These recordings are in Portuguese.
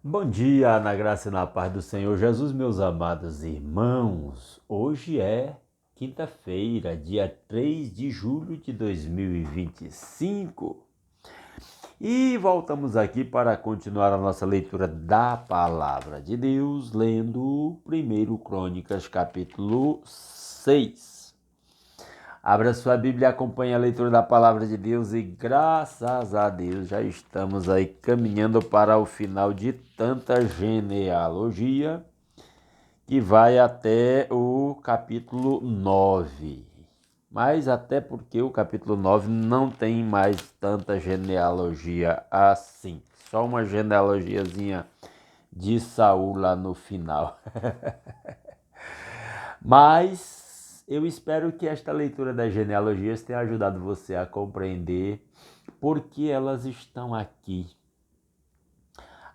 Bom dia, na graça e na paz do Senhor Jesus, meus amados irmãos. Hoje é quinta-feira, dia 3 de julho de 2025. E voltamos aqui para continuar a nossa leitura da Palavra de Deus, lendo 1 Crônicas, capítulo 6. Abra sua Bíblia e acompanhe a leitura da Palavra de Deus e graças a Deus já estamos aí caminhando para o final de tanta genealogia que vai até o capítulo 9. Mas até porque o capítulo 9 não tem mais tanta genealogia assim. Só uma genealogiazinha de Saul lá no final. Mas eu espero que esta leitura das genealogias tenha ajudado você a compreender por que elas estão aqui.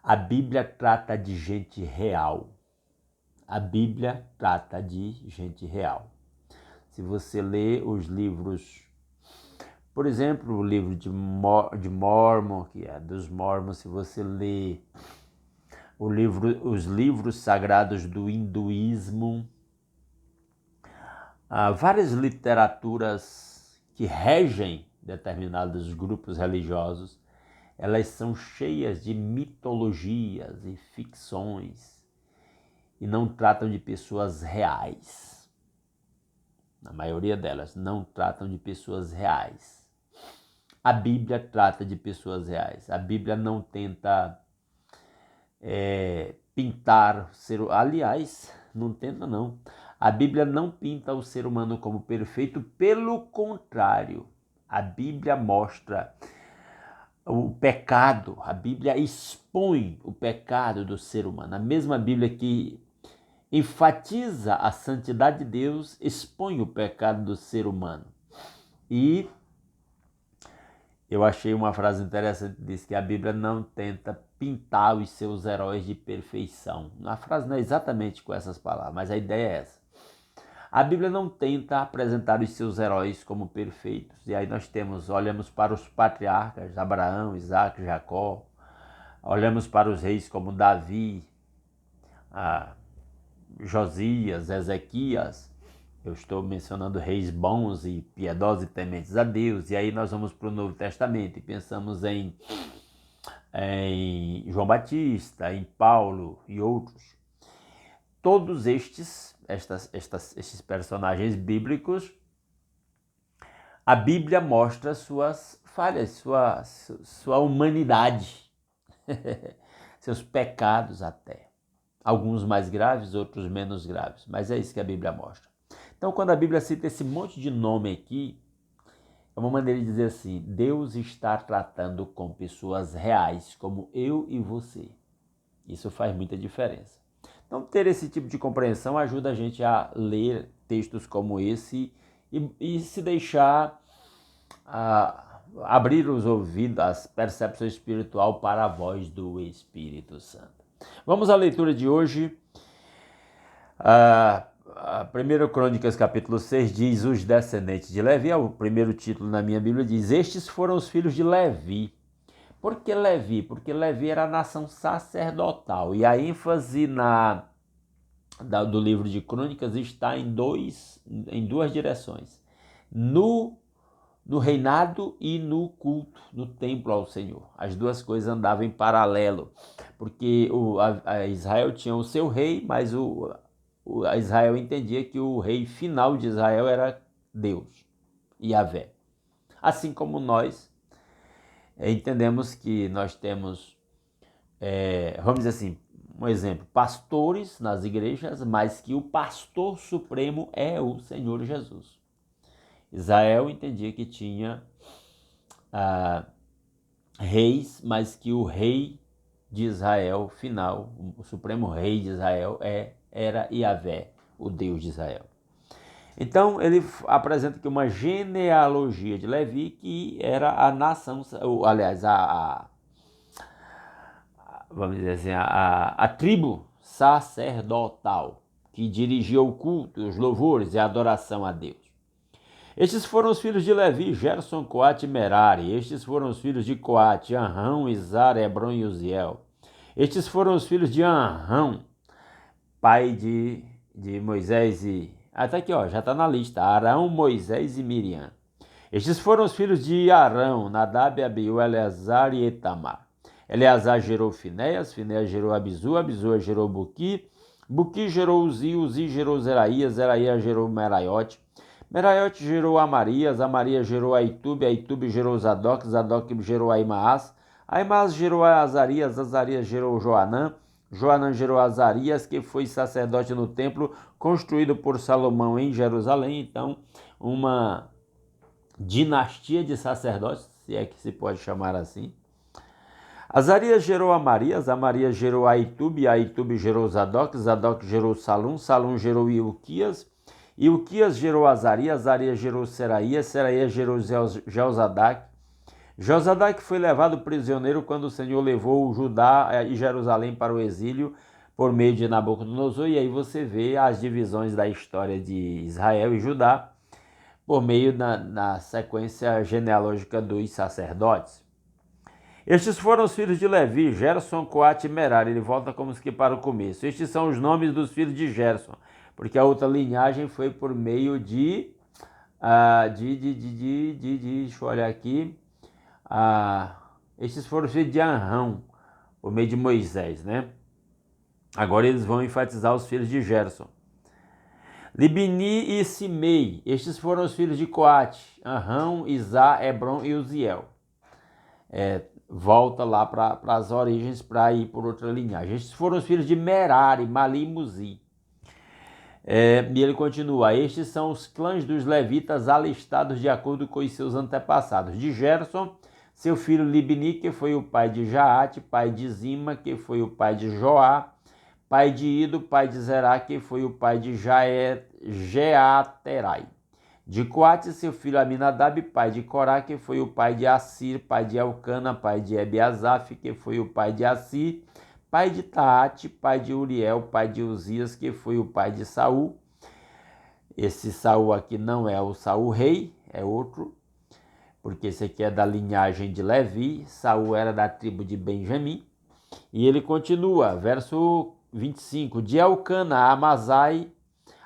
A Bíblia trata de gente real. A Bíblia trata de gente real. Se você lê os livros, por exemplo, o livro de Mormon, que é dos Mormons, se você lê os livros sagrados do hinduísmo, várias literaturas que regem determinados grupos religiosos, elas são cheias de mitologias e ficções e não tratam de pessoas reais. Na maioria delas, não tratam de pessoas reais. A Bíblia trata de pessoas reais. A Bíblia não tenta pintar ser. Aliás, não tenta não. A Bíblia não pinta o ser humano como perfeito, pelo contrário, a Bíblia mostra o pecado, a Bíblia expõe o pecado do ser humano. A mesma Bíblia que enfatiza a santidade de Deus, expõe o pecado do ser humano. E eu achei uma frase interessante, diz que a Bíblia não tenta pintar os seus heróis de perfeição. A frase não é exatamente com essas palavras, mas a ideia é essa. A Bíblia não tenta apresentar os seus heróis como perfeitos. E aí nós olhamos para os patriarcas, Abraão, Isaac, Jacó, olhamos para os reis como Davi, Josias, Ezequias. Eu estou mencionando reis bons e piedosos e tementes a Deus. E aí nós vamos para o Novo Testamento e pensamos em João Batista, em Paulo e outros. Todos estes personagens bíblicos, a Bíblia mostra suas falhas, sua humanidade, seus pecados até. Alguns mais graves, outros menos graves, mas é isso que a Bíblia mostra. Então, quando a Bíblia cita esse monte de nome aqui, é uma maneira de dizer assim: Deus está tratando com pessoas reais, como eu e você. Isso faz muita diferença. Então, ter esse tipo de compreensão ajuda a gente a ler textos como esse e se deixar abrir os ouvidos, a percepção espiritual para a voz do Espírito Santo. Vamos à leitura de hoje. A 1 Crônicas, capítulo 6, diz: os descendentes de Levi. O primeiro título na minha Bíblia diz: estes foram os filhos de Levi. Por que Levi? Porque Levi era a nação sacerdotal. E a ênfase do livro de Crônicas está em duas direções. No reinado e no culto, no templo ao Senhor. As duas coisas andavam em paralelo. Porque a Israel tinha o seu rei, mas a Israel entendia que o rei final de Israel era Deus, Yahvé. Assim como nós entendemos que nós temos, vamos dizer assim, um exemplo, pastores nas igrejas, mas que o pastor supremo é o Senhor Jesus. Israel entendia que tinha reis, mas que o rei de Israel final, o supremo rei de Israel era Yahvé, o Deus de Israel. Então ele apresenta aqui uma genealogia de Levi, que era a nação, aliás, vamos dizer assim, a tribo sacerdotal que dirigia o culto, os louvores e a adoração a Deus. Estes foram os filhos de Levi: Gerson, Coate e Merari. Estes foram os filhos de Coate: Anrão, Izar, Hebron e Uziel. Estes foram os filhos de Arão, pai de Moisés e... Até aqui, ó, já está na lista. Arão, Moisés e Miriam. Estes foram os filhos de Arão, Nadab, Abiú, Eleazar e Itamar. Eleazar gerou Finéias, Finéias gerou Abizu, Abizu gerou Buqui, Buqui gerou Uzi, Uzi gerou Zeraías, Zeraías gerou Meraiote, Meraiote gerou Amarias, Amarias gerou Aitube, Aitube gerou Zadok, Zadok gerou Aimaas, Aimaas gerou Azarias, Azarias gerou Joanã, Joanã gerou Azarias, que foi sacerdote no templo construído por Salomão em Jerusalém. Então, uma dinastia de sacerdotes, se é que se pode chamar assim. Azarias gerou Amarias, Amarias gerou Aitube, Aitube gerou Zadok, Zadok gerou Salum, Salum gerou Ilquias, Ilquias gerou Azarias, Azarias gerou Seraías, Seraías gerou Jeozadak. Jeozadak foi levado prisioneiro quando o Senhor levou Judá e Jerusalém para o exílio por meio de Nabucodonosor, e aí você vê as divisões da história de Israel e Judá por meio na sequência genealógica dos sacerdotes. Estes foram os filhos de Levi, Gerson, Coate e Merari. Ele volta como que para o começo. Estes são os nomes dos filhos de Gerson, porque a outra linhagem foi por meio deixa eu olhar aqui. Estes foram os filhos de Arão, por meio de Moisés, né? Agora eles vão enfatizar os filhos de Gerson. Libni e Simei. Estes foram os filhos de Coate, Arão, Izá, Hebron e Uziel. Volta lá para as origens para ir por outra linhagem. Estes foram os filhos de Merari, Mali e Muzi. E ele continua: estes são os clãs dos levitas alistados de acordo com os seus antepassados. De Gerson, seu filho Libni, que foi o pai de Jaate, pai de Zima, que foi o pai de Joá, pai de Ido, pai de Zerá, que foi o pai de Jeaterai. De Coate, seu filho Aminadab, pai de Corá, que foi o pai de Assir, pai de Elcana, pai de Ebiasaf, que foi o pai de Assir, pai de Taate, pai de Uriel, pai de Uzias, que foi o pai de Saul. Esse Saul aqui não é o Saul rei, é outro, porque esse aqui é da linhagem de Levi. Saul era da tribo de Benjamim. E ele continua, verso 25, de Elcana a Amazai,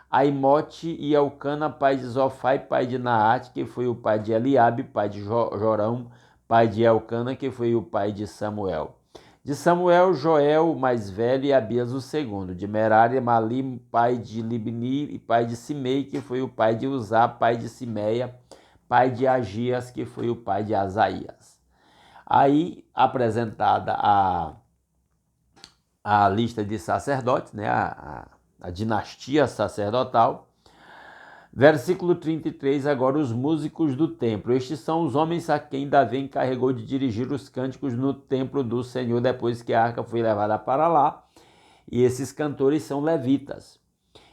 Aimote e Elcana, pai de Zofai, pai de Naate, que foi o pai de Eliabe, pai de Jorão, pai de Elcana, que foi o pai de Samuel. De Samuel, Joel, o mais velho, e Abias, o segundo. De Merari, Malim, pai de Libni, e pai de Simei, que foi o pai de Uzá, pai de Simeia, pai de Agias, que foi o pai de Asaías. Aí, apresentada a lista de sacerdotes, né, a dinastia sacerdotal. Versículo 33, agora os músicos do templo. Estes são os homens a quem Davi encarregou de dirigir os cânticos no templo do Senhor, depois que a arca foi levada para lá. E esses cantores são levitas.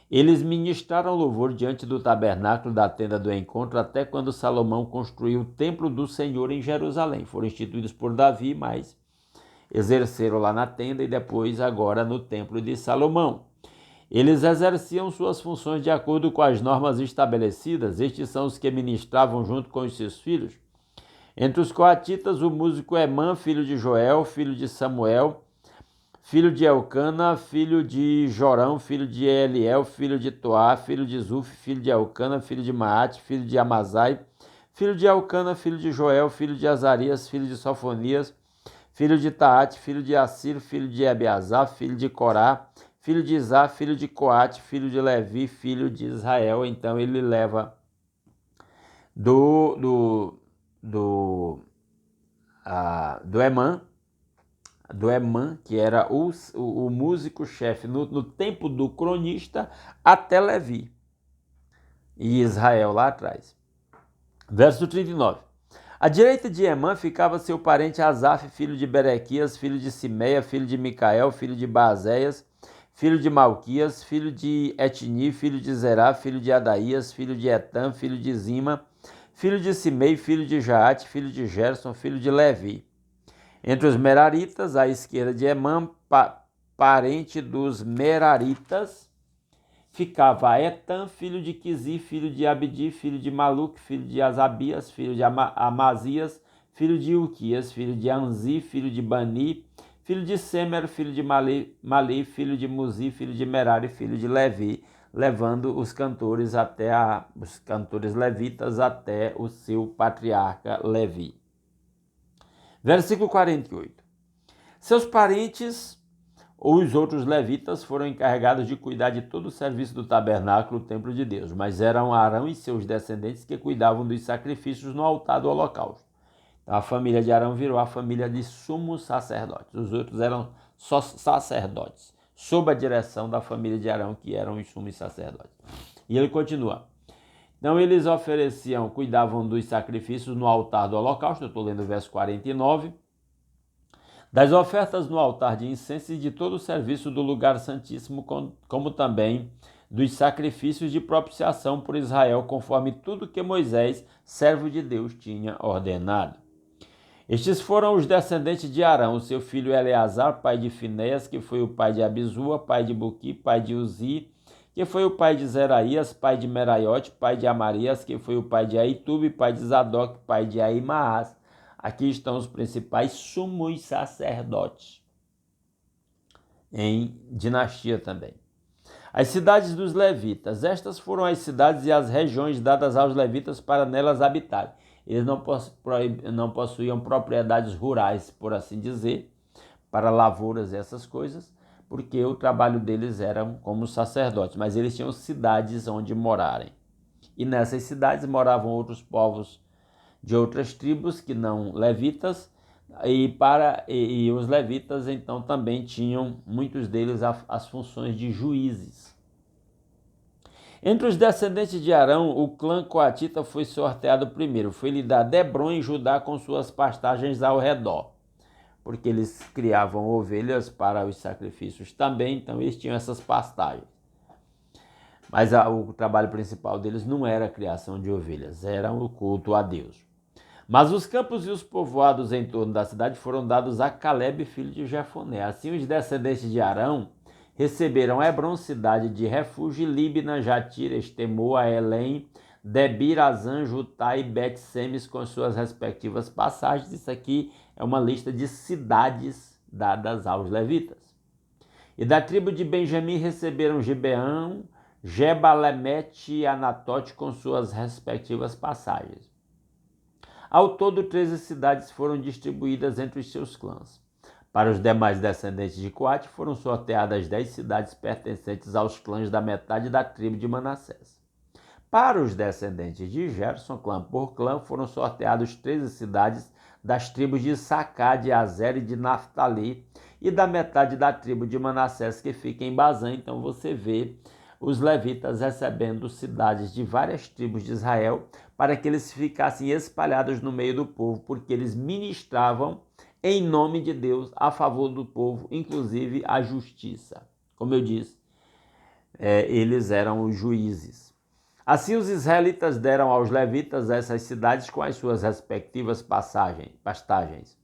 Eles ministraram louvor diante do tabernáculo da tenda do encontro, até quando Salomão construiu o templo do Senhor em Jerusalém. Foram instituídos por Davi, mas exerceram lá na tenda e depois agora no templo de Salomão. Eles exerciam suas funções de acordo com as normas estabelecidas. Estes são os que ministravam junto com os seus filhos. Entre os coatitas, o músico Emã, filho de Joel, filho de Samuel, filho de Elcana, filho de Jorão, filho de Eliel, filho de Toá, filho de Zuf, filho de Elcana, filho de Maate, filho de Amazai, filho de Elcana, filho de Joel, filho de Azarias, filho de Sofonias, filho de Taate, filho de Assir, filho de Ebiasá, filho de Corá, filho de Izá, filho de Coate, filho de Levi, filho de Israel. Então ele leva do Emã, que era o músico-chefe no tempo do cronista, até Levi e Israel lá atrás. Verso 39. À direita de Emã ficava seu parente Asaf, filho de Berequias, filho de Simeia, filho de Micael, filho de Baazéias, filho de Malquias, filho de Etni, filho de Zerá, filho de Adaías, filho de Etam, filho de Zima, filho de Simei, filho de Jaate, filho de Gerson, filho de Levi. Entre os Meraritas, à esquerda de Emã, parente dos Meraritas, ficava Etam, filho de Quisi, filho de Abdi, filho de Maluque, filho de Asabias, filho de Amazias, filho de Uquias, filho de Anzi, filho de Bani, filho de Semer, filho de Mali, filho de Muzi, filho de Merari, filho de Levi, levando os cantores levitas até o seu patriarca Levi. Versículo 48. Seus parentes ou os outros levitas foram encarregados de cuidar de todo o serviço do tabernáculo, o templo de Deus, mas eram Arão e seus descendentes que cuidavam dos sacrifícios no altar do holocausto. Então a família de Arão virou a família de sumos sacerdotes. Os outros eram só sacerdotes, sob a direção da família de Arão, que eram os sumos sacerdotes. E ele continua. Então eles cuidavam dos sacrifícios no altar do holocausto, eu estou lendo o verso 49, das ofertas no altar de incenso e de todo o serviço do lugar santíssimo, como também dos sacrifícios de propiciação por Israel, conforme tudo que Moisés, servo de Deus, tinha ordenado. Estes foram os descendentes de Arão, seu filho Eleazar, pai de Finéias, que foi o pai de Abisua, pai de Buqui, pai de Uzi, que foi o pai de Zeraías, pai de Meraiote, pai de Amarias, que foi o pai de Aitube, pai de Zadok, pai de Ahimaás. Aqui estão os principais sumos sacerdotes, em dinastia também. As cidades dos levitas. Estas foram as cidades e as regiões dadas aos levitas para nelas habitarem. Eles não possuíam propriedades rurais, por assim dizer, para lavouras e essas coisas, porque o trabalho deles era como sacerdotes, mas eles tinham cidades onde morarem. E nessas cidades moravam outros povos de outras tribos que não levitas, e os levitas então também tinham, muitos deles, as funções de juízes. Entre os descendentes de Arão, o clã coatita foi sorteado primeiro. Foi-lhe dado Hebron em Judá com suas pastagens ao redor, porque eles criavam ovelhas para os sacrifícios também, então eles tinham essas pastagens. Mas o trabalho principal deles não era a criação de ovelhas, era o culto a Deus. Mas os campos e os povoados em torno da cidade foram dados a Calebe, filho de Jefoné. Assim os descendentes de Arão receberam Hebron, cidade de refúgio, Líbna, Jatira, Estemoa, Elém, Debir, Azan, Jutá e Bet-Semes com suas respectivas passagens. Isso aqui é uma lista de cidades dadas aos levitas. E da tribo de Benjamim receberam Gibeão, Gebalemete e Anatote com suas respectivas passagens. Ao todo, 13 cidades foram distribuídas entre os seus clãs. Para os demais descendentes de Coate, foram sorteadas 10 cidades pertencentes aos clãs da metade da tribo de Manassés. Para os descendentes de Gerson, clã por clã, foram sorteados 13 cidades das tribos de Sacá, de Azer e de Naftali, e da metade da tribo de Manassés, que fica em Bazã. Então você vê os levitas recebendo cidades de várias tribos de Israel para que eles ficassem espalhados no meio do povo, porque eles ministravam em nome de Deus a favor do povo, inclusive a justiça. Como eu disse, eles eram os juízes. Assim os israelitas deram aos levitas essas cidades com as suas respectivas pastagens.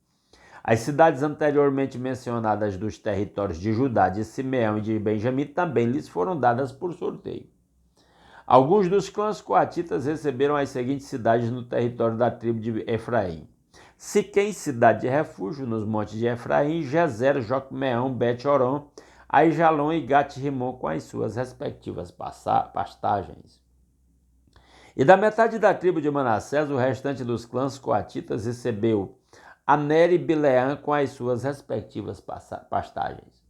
As cidades anteriormente mencionadas dos territórios de Judá, de Simeão e de Benjamim também lhes foram dadas por sorteio. Alguns dos clãs coatitas receberam as seguintes cidades no território da tribo de Efraim: Siquém, cidade de refúgio, nos montes de Efraim, Gezer, Jocmeão, Bet-Horon, Aijalon e Gat-Rimon com as suas respectivas pastagens. E da metade da tribo de Manassés, o restante dos clãs coatitas recebeu Aner e Bileã com as suas respectivas pastagens.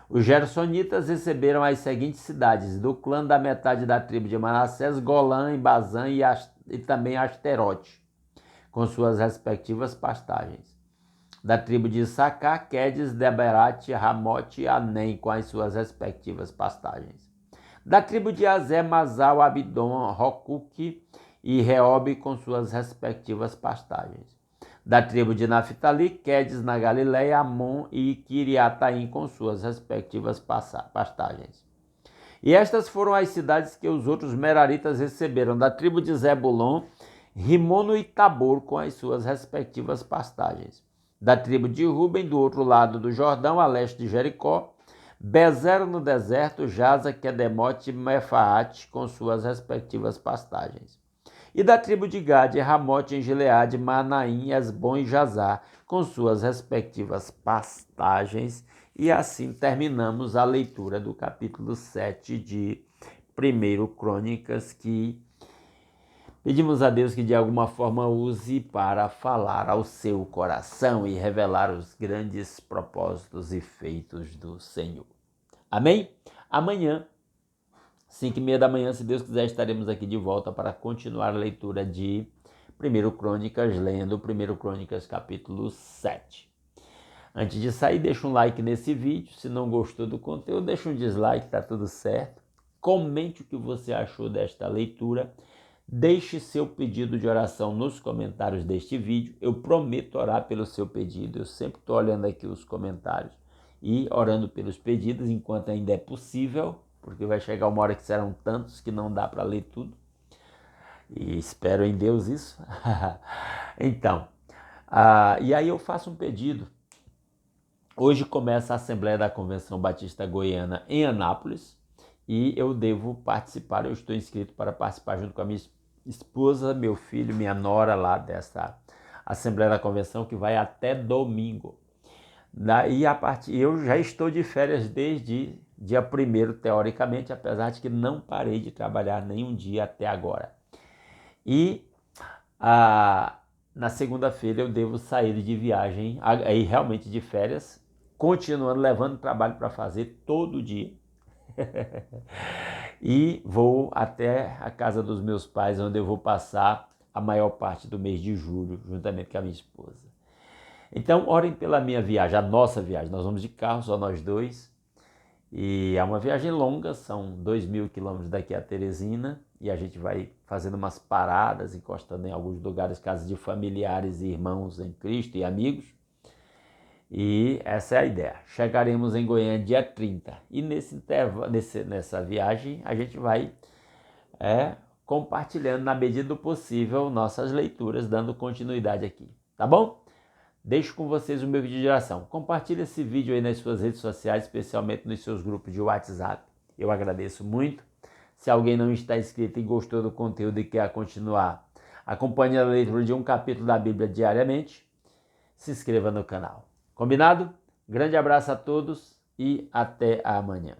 Os gersonitas receberam as seguintes cidades do clã da metade da tribo de Manassés: Golã, Bazã e também Asterote, com suas respectivas pastagens. Da tribo de Issacar, Quedes, Deberate, Ramote e Anem, com as suas respectivas pastagens. Da tribo de Azer, Masal, Abidom, Rocuque e Reobe, com suas respectivas pastagens. Da tribo de Naftali, Quedes na Galileia, Amon e Kiriataim com suas respectivas pastagens. E estas foram as cidades que os outros meraritas receberam. Da tribo de Zebulon, Rimono e Tabor com as suas respectivas pastagens. Da tribo de Ruben, do outro lado do Jordão, a leste de Jericó, Bezer no deserto, Jaza, Quedemote e Mefaate com suas respectivas pastagens. E da tribo de Gade, Ramote em Gileade, Manaim, Esbom e Jazar, com suas respectivas pastagens. E assim terminamos a leitura do capítulo 7 de 1 Crônicas, que pedimos a Deus que de alguma forma use para falar ao seu coração e revelar os grandes propósitos e feitos do Senhor. Amém? Amanhã, 5h30 da manhã, se Deus quiser, estaremos aqui de volta para continuar a leitura de 1 Crônicas, lendo 1 Crônicas capítulo 7. Antes de sair, deixa um like nesse vídeo. Se não gostou do conteúdo, deixa um dislike, tá tudo certo. Comente o que você achou desta leitura. Deixe seu pedido de oração nos comentários deste vídeo. Eu prometo orar pelo seu pedido. Eu sempre estou olhando aqui os comentários e orando pelos pedidos enquanto ainda é possível, porque vai chegar uma hora que serão tantos que não dá para ler tudo. E espero em Deus isso. Então, e aí eu faço um pedido. Hoje começa a Assembleia da Convenção Batista Goiana em Anápolis e eu devo participar. Eu estou inscrito para participar junto com a minha esposa, meu filho, minha nora lá dessa Assembleia da Convenção, que vai até domingo. E eu já estou de férias desde dia 1º, teoricamente, apesar de que não parei de trabalhar nenhum dia até agora. E na segunda-feira eu devo sair de viagem, aí realmente de férias, continuando levando trabalho para fazer todo dia. E vou até a casa dos meus pais, onde eu vou passar a maior parte do mês de julho, juntamente com a minha esposa. Então, orem pela minha viagem, a nossa viagem. Nós vamos de carro, só nós dois. E é uma viagem longa, são 2.000 quilômetros daqui a Teresina. E a gente vai fazendo umas paradas, encostando em alguns lugares, casas de familiares e irmãos em Cristo e amigos. E essa é a ideia. Chegaremos em Goiânia dia 30. E nessa viagem a gente vai compartilhando na medida do possível nossas leituras, dando continuidade aqui. Tá bom? Deixo com vocês o meu vídeo de oração. Compartilhe esse vídeo aí nas suas redes sociais, especialmente nos seus grupos de WhatsApp. Eu agradeço muito. Se alguém não está inscrito e gostou do conteúdo e quer continuar acompanhando a leitura de um capítulo da Bíblia diariamente, se inscreva no canal. Combinado? Grande abraço a todos e até amanhã.